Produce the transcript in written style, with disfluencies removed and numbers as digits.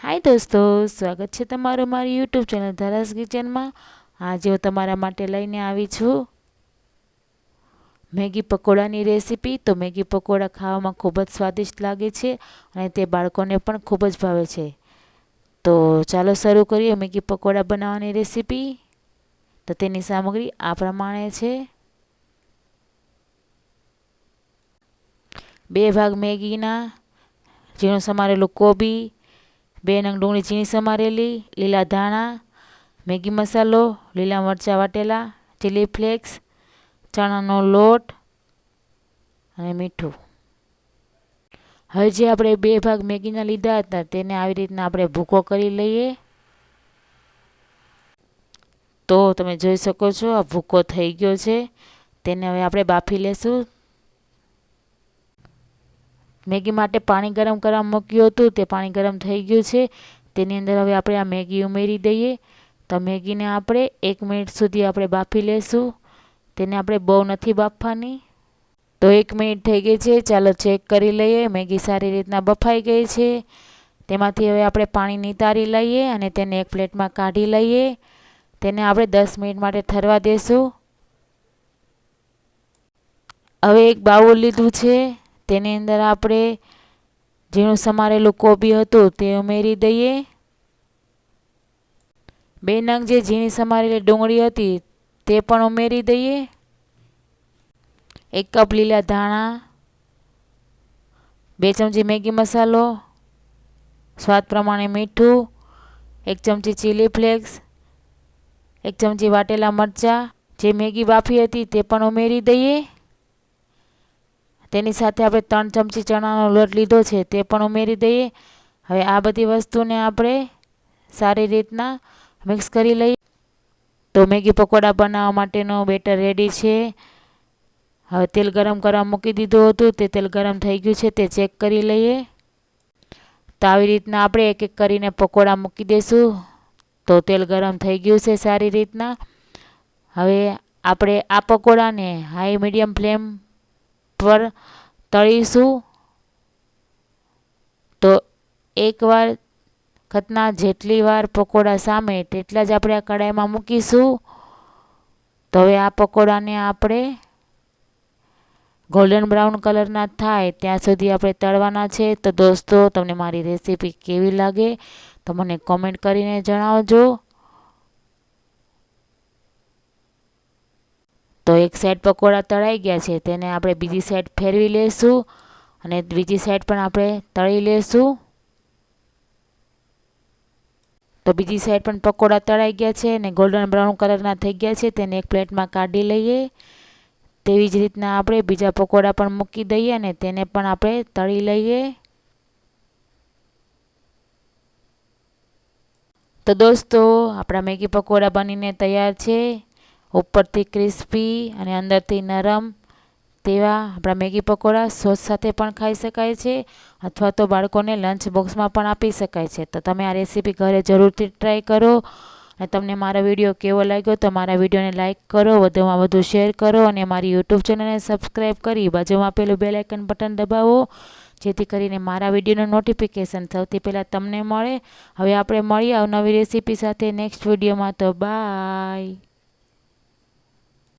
હાય દોસ્તો, સ્વાગત છે તમારું મારી યુટ્યુબ ચેનલ ધરાસ કિચનમાં। આજે હું તમારા માટે લઈને આવી છું મેગી પકોડાની રેસીપી। તો મેગી પકોડા ખાવામાં ખૂબ જ સ્વાદિષ્ટ લાગે છે અને તે બાળકોને પણ ખૂબ જ ભાવે છે। તો ચાલો શરૂ કરીએ મેગી પકોડા બનાવવાની રેસીપી। તો તેની સામગ્રી આ પ્રમાણે છે। 2 ભાગ મેગીના, ઝીણું સમારેલું કોબી, 2 નંગ ડુંગળી ઝીણી સમારેલી, લીલા ધાણા, મેગી મસાલો, લીલા મરચાં વાટેલા, ચીલી ફ્લેક્સ, ચણાનો લોટ અને મીઠું। હવે જે આપણે 2 ભાગ મેગીના લીધા હતા તેને આવી રીતના આપણે ભૂકો કરી લઈએ। તો તમે જોઈ શકો છો આ ભૂકો થઈ ગયો છે। તેને હવે આપણે બાફી લેશું। મેગી માટે પાણી ગરમ કરવા મૂક્યું હતું, તે પાણી ગરમ થઈ ગયું છે। તેની અંદર હવે આપણે આ મેગી ઉમેરી દઈએ। તો મેગીને આપણે 1 મિનિટ સુધી આપણે બાફી લેશું। તેને આપણે બહુ નથી બાફવાની। તો 1 મિનિટ થઈ ગઈ છે, ચાલો ચેક કરી લઈએ। મેગી સારી રીતના બફાઈ ગઈ છે। તેમાંથી હવે આપણે પાણી નિતારી લઈએ અને તેને એક પ્લેટમાં કાઢી લઈએ। તેને આપણે 10 મિનિટ માટે ઠરવા દેશું। હવે એક બાઉલ લીધું છે, તેની અંદર આપણે ઝીણું સમારેલું કોબી હતું તે ઉમેરી દઈએ। 2 નંગ જે ઝીણી સમારેલી ડુંગળી હતી તે પણ ઉમેરી દઈએ। 1 કપ લીલા ધાણા, 2 ચમચી મેગી મસાલો, સ્વાદ પ્રમાણે મીઠું, 1 ચમચી ચીલી ફ્લેક્સ, 1 ચમચી વાટેલા મરચાં, જે મેગી બાફી હતી તે પણ ઉમેરી દઈએ। તેની સાથે આપણે 3 ચમચી ચણાનો લોટ લીધો છે તે પણ ઉમેરી દઈએ। હવે આ બધી વસ્તુને આપણે સારી રીતના મિક્સ કરી લઈએ। તો મેગી પકોડા બનાવવા માટેનો બેટર રેડી છે। હવે તેલ ગરમ કરવા મૂકી દીધું હતું, તે તેલ ગરમ થઈ ગયું છે તે ચેક કરી લઈએ। તો આવી રીતના આપણે એક એક કરીને પકોડા મૂકી દઈશું। તો તેલ ગરમ થઈ ગયું છે સારી રીતના। હવે આપણે આ પકોડાને હાઈ મીડિયમ ફ્લેમ પર તળીશું। તો એકવાર ખતના જેટલી વાર પકોડા સામે તેટલા જ આપણે આ કડાઈમાં મૂકીશું। તો હવે આ પકોડાને આપણે ગોલ્ડન બ્રાઉન કલરના થાય ત્યાં સુધી આપણે તળવાના છે। તો દોસ્તો, તમને મારી રેસીપી કેવી લાગે તો મને કોમેન્ટ કરીને જણાવજો। તો એક સાઈડ પકોડા તળાઈ ગયા છે, તેને આપણે બીજી સાઈડ ફેરવી લેશું અને બીજી સાઈડ પણ આપણે તળી લેશું। તો બીજી સાઈડ પણ પકોડા તળાઈ ગયા છે અને ગોલ્ડન બ્રાઉન કલરના થઈ ગયા છે, તેને એક પ્લેટમાં કાઢી લઈએ। તેવી જ રીતના આપણે બીજા પકોડા પણ મૂકી દઈએ અને તેને પણ આપણે તળી લઈએ। તો દોસ્તો, આપણા મેગી પકોડા બનીને તૈયાર છે। ઉપરથી ક્રિસ્પી અને અંદરથી નરમ તેવા આપણા મેગી પકોડા સોસ સાથે પણ ખાઈ શકાય છે અથવા તો બાળકોને લંચ બોક્સમાં પણ આપી શકાય છે। તો તમે આ રેસીપી ઘરે જરૂરથી ટ્રાય કરો। અને તમને મારો વિડીયો કેવો લાગ્યો તો મારા વિડીયોને લાઇક કરો, વધુમાં વધુ શેર કરો અને મારી યુટ્યુબ ચેનલને સબસ્ક્રાઈબ કરી બાજુમાં આપેલું બેલ આઇકન બટન દબાવો, જેથી કરીને મારા વિડીયોનું નોટિફિકેશન સૌથી પહેલાં તમને મળે। હવે આપણે મળીએ અવનવી રેસીપી સાથે નેક્સ્ટ વિડીયોમાં। તો બાય।